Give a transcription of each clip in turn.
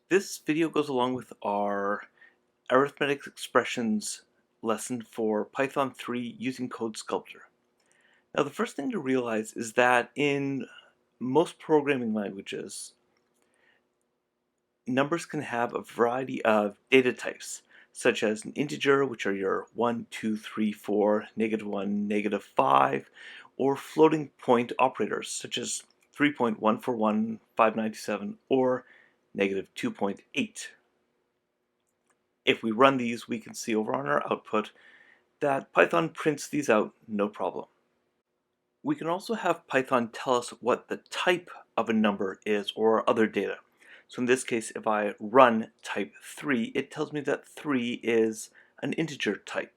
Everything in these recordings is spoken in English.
This video goes along with our arithmetic expressions lesson for Python 3 using CodeSkulptor. Now the first thing to realize is that in most programming languages, numbers can have a variety of data types, such as an integer, which are your 1, 2, 3, 4, -1, -5, or floating point operators, such as 3.141, 597, or -2.8. If we run these, we can see over on our output that Python prints these out no problem. We can also have Python tell us what the type of a number is or other data. So in this case, if I run type 3, it tells me that 3 is an integer type.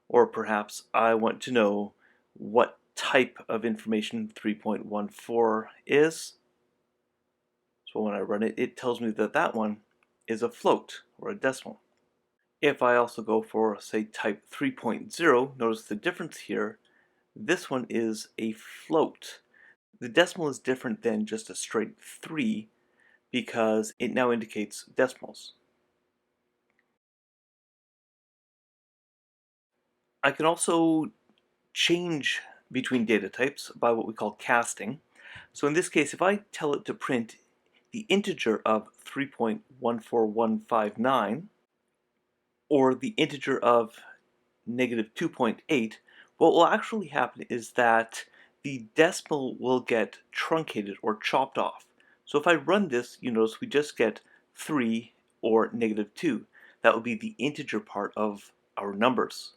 Or perhaps I want to know what type of information 3.14 is. So when I run it, it tells me that that one is a float or a decimal. If I also go for, say, type 3.0, notice the difference here. This one is a float. The decimal is different than just a straight 3 because it now indicates decimals. I can also change between data types by what we call casting. So in this case, if I tell it to print the integer of 3.14159 or the integer of -2.8, what will actually happen is that the decimal will get truncated or chopped off. So if I run this, you notice we just get 3 or -2. That would be the integer part of our numbers.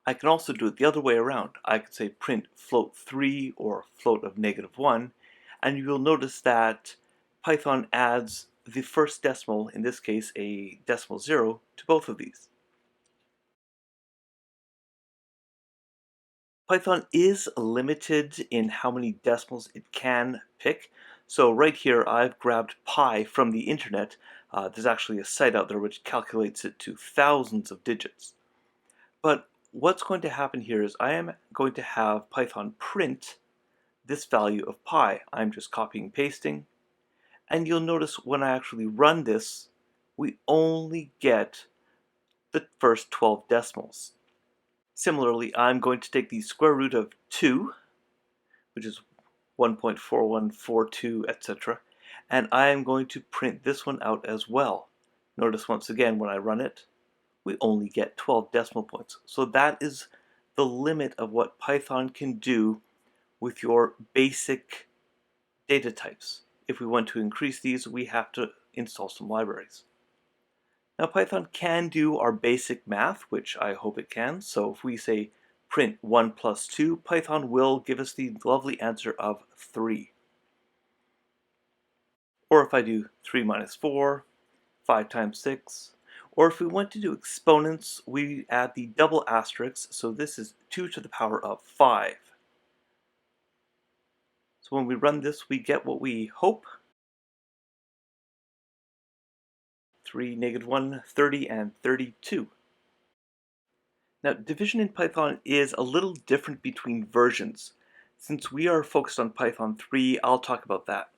I can also do it the other way around. I could say print float 3 or float of -1, and you'll notice that Python adds the first decimal, in this case a decimal 0, to both of these. Python is limited in how many decimals it can pick. So right here I've grabbed pi from the internet. There's actually a site out there which calculates it to thousands of digits. But what's going to happen here is I am going to have Python print this value of pi. I'm just copying and pasting. And you'll notice when I actually run this, we only get the first 12 decimals. Similarly, I'm going to take the square root of 2, which is 1.4142, etc. And I am going to print this one out as well. Notice once again when I run it, we only get 12 decimal points. So that is the limit of what Python can do with your basic data types. If we want to increase these, we have to install some libraries. Now Python can do our basic math, which I hope it can. So if we say print 1 plus 2, Python will give us the lovely answer of 3. Or if I do 3 minus 4, 5 times 6, or if we want to do exponents, we add the double asterisk, so this is 2 to the power of 5. So when we run this, we get what we hope. 3, -1, 30, and 32. Now, division in Python is a little different between versions. Since we are focused on Python 3, I'll talk about that.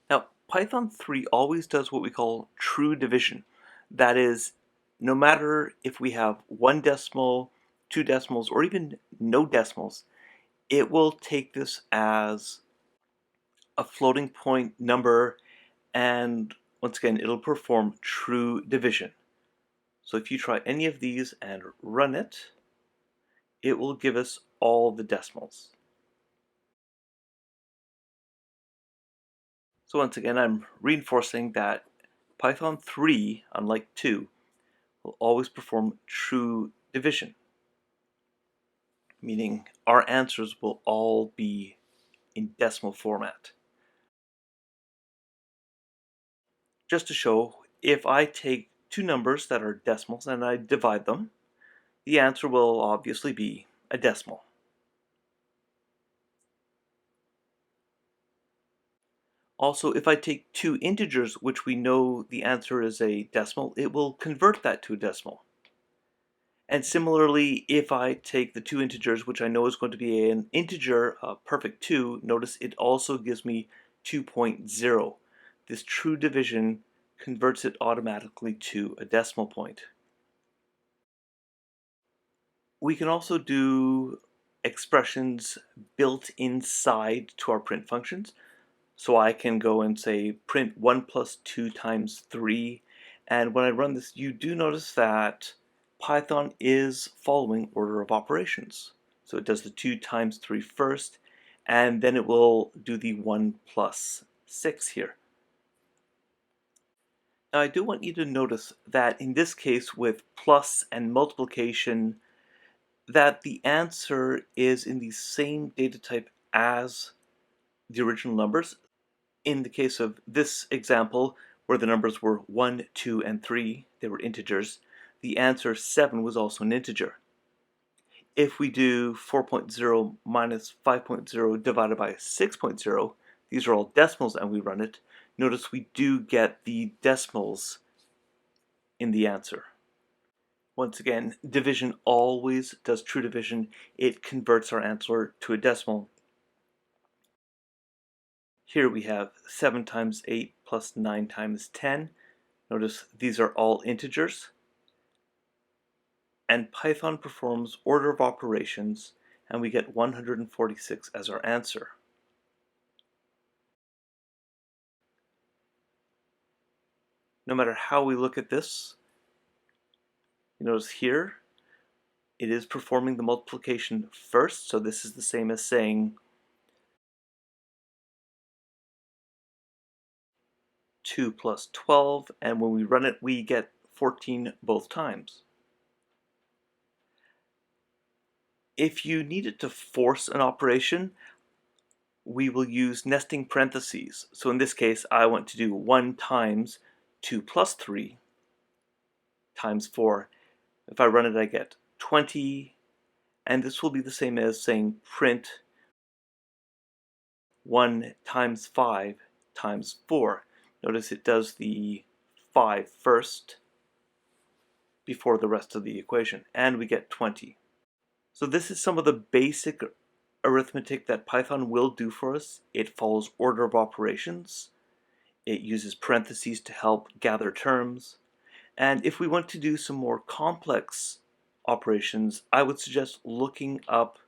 Now, Python 3 always does what we call true division. That is, no matter if we have 1 decimal, 2 decimals, or even no decimals, it will take this as a floating point number, and once again, it'll perform true division. So if you try any of these and run it, it will give us all the decimals. So once again, I'm reinforcing that Python 3, unlike 2, will always perform true division, meaning our answers will all be in decimal format. Just to show, if I take two numbers that are decimals and I divide them, the answer will obviously be a decimal. Also, if I take two integers, which we know the answer is a decimal, it will convert that to a decimal. And similarly, if I take the two integers, which I know is going to be an integer, perfect 2, notice it also gives me 2.0. This true division converts it automatically to a decimal point. We can also do expressions built inside to our print functions. So I can go and say print 1 plus 2 times 3. And when I run this, you do notice that Python is following order of operations. So it does the 2 times 3 first, and then it will do the 1 plus 6 here. Now I do want you to notice that in this case with plus and multiplication, that the answer is in the same data type as the original numbers. In the case of this example, where the numbers were 1, 2, and 3, they were integers, the answer 7 was also an integer. If we do 4.0 minus 5.0 divided by 6.0, these are all decimals and we run it, notice we do get the decimals in the answer. Once again, division always does true division. It converts our answer to a decimal. Here we have 7 times 8 plus 9 times 10. Notice these are all integers. And Python performs order of operations, and we get 146 as our answer. No matter how we look at this, you notice here it is performing the multiplication first, so this is the same as saying 2 plus 12, and when we run it we get 14 both times. If you needed to force an operation, we will use nesting parentheses. So in this case I want to do 1 times 2 plus 3 times 4. If I run it I get 20, and this will be the same as saying print 1 times 5 times 4. Notice it does the 5 first before the rest of the equation, and we get 20. So this is some of the basic arithmetic that Python will do for us. It follows order of operations. It uses parentheses to help gather terms. And if we want to do some more complex operations, I would suggest looking up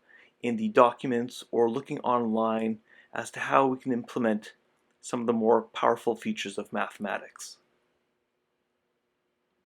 in the documents or looking online as to how we can implement some of the more powerful features of mathematics.